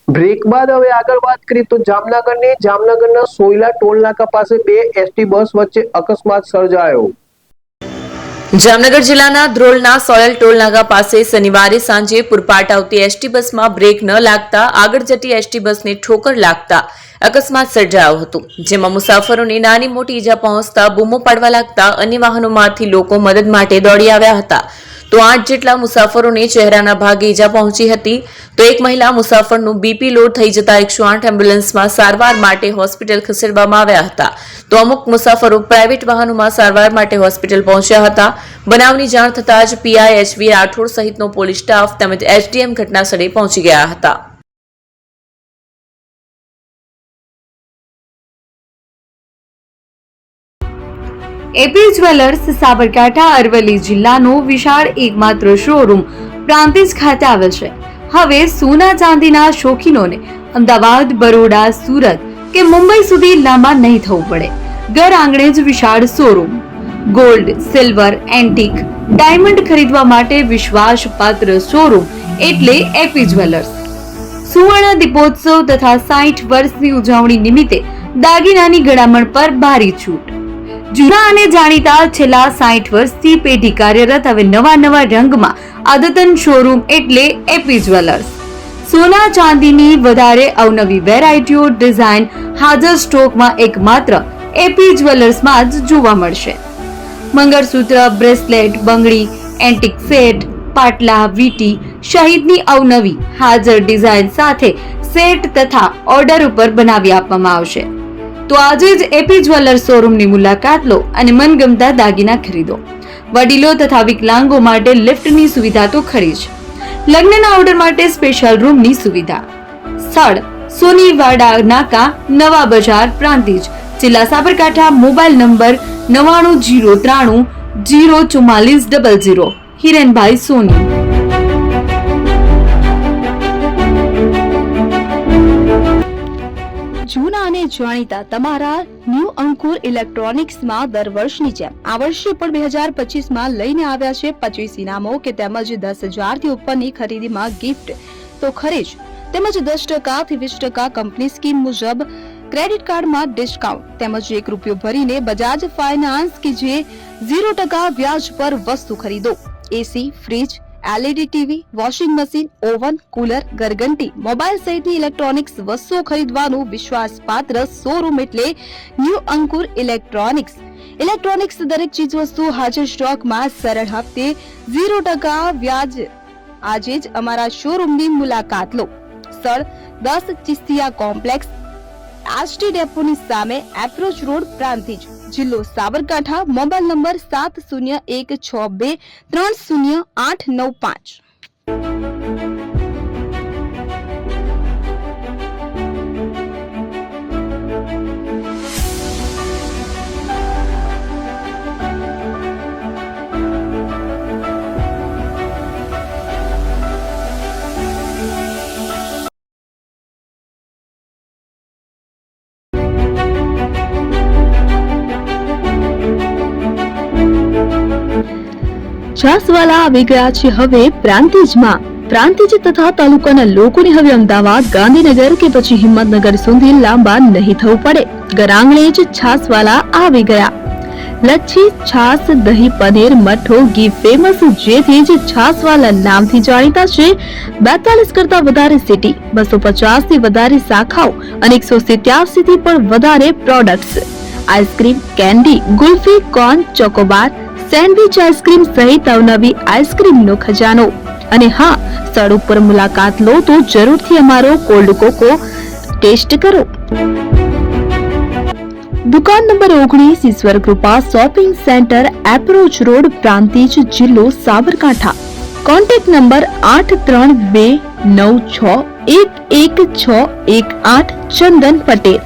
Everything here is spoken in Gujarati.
બ્રેક બાદ હવે આગળ વાત કરીએ તો જામનગરના સોયલા ટોલ નાકા પાસે બે એસટી બસ વચ્ચે અકસ્માત સર્જાયો। જામનગર જિલ્લાના ધ્રોલના સોયલ ટોલ નાકા પાસે શનિવારે સાંજે પૂરપાટ આવતી એસટી બસમાં બ્રેક ન લાગતા આગળ જતી એસટી બસને ઠોકર લાગતા અકસ્માત સર્જાયો હતો, જેમાં મુસાફરોને નાની મોટી ઈજા પહોંચતા બૂમો પાડવા લાગતા અન્ય વાહનોમાંથી લોકો મદદ માટે દોડી આવ્યા હતા। તો 8 જેટલા મુસાફરોને ચહેરાના ભાગે ઈજા પહોંચી હતી। તો એક મહિલા મુસાફરનું બીપી લો થઈ જતા 108 એમ્બ્યુલન્સમાં સારવાર માટે હોસ્પિટલ ખસેડવામાં આવ્યા હતા। તો અમુક મુસાફરો પ્રાઇવેટ વાહનોમાં સારવાર માટે હોસ્પિટલ પહોંચ્યા હતા। બનાવની જાણ થતાં જ પીઆઈ એચવી રાઠોડ સહિતનો પોલીસ સ્ટાફ તેમજ એસડીએમ ઘટનાસ્થળે પહોંચી ગયા હતા। એપી જ્વેલર્સ સાબરકાંઠા અરવલ્લી જિલ્લાનો વિશાળ એકમાત્ર શોરૂમ પ્રાંતિજ ખાતે આવેલ છે। હવે સોના ચાંદીના શોખીનોને અમદાવાદ, બરોડા, સુરત કે મુંબઈ સુધી લાંબા નહીં થવું પડે। ઘર આંગણે જ વિશાળ showroom. Gold, silver, antique, diamond ખરીદવા માટે વિશ્વાસપાત્ર શોરૂમ એટલે એપી જ્વેલર્સ। સુવર્ણ દીપોત્સવ તથા 60 વર્ષની ઉજવણી નિમિત્તે દાગીનાની ગળામણ પર ભારી છૂટ। જૂના અને જાણીતા છેલ્લા 60 વર્ષથી પેઢી કાર્યરત હવે નવા રંગમાં અદ્યતન શોરૂમ એટલે એપી જ્વેલર્સ। સોના ચાંદીની વધારે અવનવી વેરાયટીઓ, ડિઝાઇન હાજર સ્ટોકમાં એકમાત્ર એપી જ્વેલર્સમાં જ જોવા મળશે। મંગળસૂત્ર, બ્રેસલેટ, બંગડી, એન્ટિક સેટ, પાટલા, વીટી સહિતની અવનવી હાજર ડિઝાઇન સાથે સેટ તથા ઓર્ડર ઉપર બનાવી આપવામાં આવશે। તો આજે જ એપી જ્વેલર્સ શોરૂમની મુલાકાત લો અને મનગમતા દાગીના ખરીદો। વડીલો તથા વિકલાંગો માટે લિફ્ટની સુવિધા તો ખરી જ, લગ્નના ઓર્ડર માટે સ્પેશિયલ રૂમની સુવિધા। સ્થળ સોનીવાડા નાકા, નવા બજાર, પ્રાંતિજ, જિલ્લા સાબરકાંઠા। Mobile number 9903 04400। હિરેનભાઈ સોની। જૂના અને જાણીતા તમારા ન્યૂ અંકુર ઇલેક્ટ્રોનિક્સમાં દર વર્ષની જેમ આ વર્ષે પણ 2025માં લઈને આવ્યા છે 25 ઇનામો કે તેમજ 10,000 થી ઉપરની ખરીદીમાં ગિફ્ટ તો ખરી જ, તેમજ 10% થી 20% કંપની સ્કીમ મુજબ ક્રેડિટ કાર્ડમાં ડિસ્કાઉન્ટ તેમજ ₹1 ભરીને બજાજ ફાઇનાન્સ કે જે 0% વ્યાજ પર વસ્તુ ખરીદો। AC, fridge, LED TV, washing machine, oven, cooler, ગરગંટી, મોબાઈલ સહિતની ઇલેક્ટ્રોનિક્સ વસ્તુઓ ખરીદવાનું વિશ્વાસપાત્ર શોરૂમ એટલે ન્યૂ અંકુર ઇલેક્ટ્રોનિક્સ। ઇલેક્ટ્રોનિક્સ દરેક ચીજ વસ્તુ હાજર સ્ટોકમાં સરળ હપ્તે 0% વ્યાજ। આજે જ અમારા શોરૂમની મુલાકાત લો। સ્થળ 10 ચિસ્તિયા કોમ્પ્લેક્સ, આષ્ટી ડેપોની સામે, એપ્રોચ રોડ, પ્રાંતિજ, જિલ્લો સાબરકાંઠા। Mobile number 7016230895। છાસવાલા આવી ગયા છે હવે પ્રાંતિજમાં। પ્રાંતિજ તથા તાલુકાના લોકોને હવે અમદાવાદ, ગાંધીનગર કે પછી હિંમતનગર સુધી લાંબા નહીં થવું પડે। ઘર આંગણે જ છાસવાલા આવી ગયા। લચ્છી, છાસ, દહીં, પનીર, મઠો, ઘી ફેમસ, જેથી જ છાસવાલા નામથી જાણીતા છે। 42 કરતા વધારે સિટી, 250 થી વધારે શાખાઓ અને 187 થી પણ વધારે products. Ice cream, candy, kulfi, corn, Chocobar, sandwich ice cream સહિત અવનવી આઈસ્ક્રીમનો ખજાનો। અને હા, સ્થળ ઉપર મુલાકાત લો તો જરૂરથી અમારો કોલ્ડ કોકો ટેસ્ટ કરો। દુકાન number 19, Ishwar Krupa shopping centre, approach road, Prantij, જિલ્લો સાબરકાંઠા। Contact number 8329611618 Chandan Patel.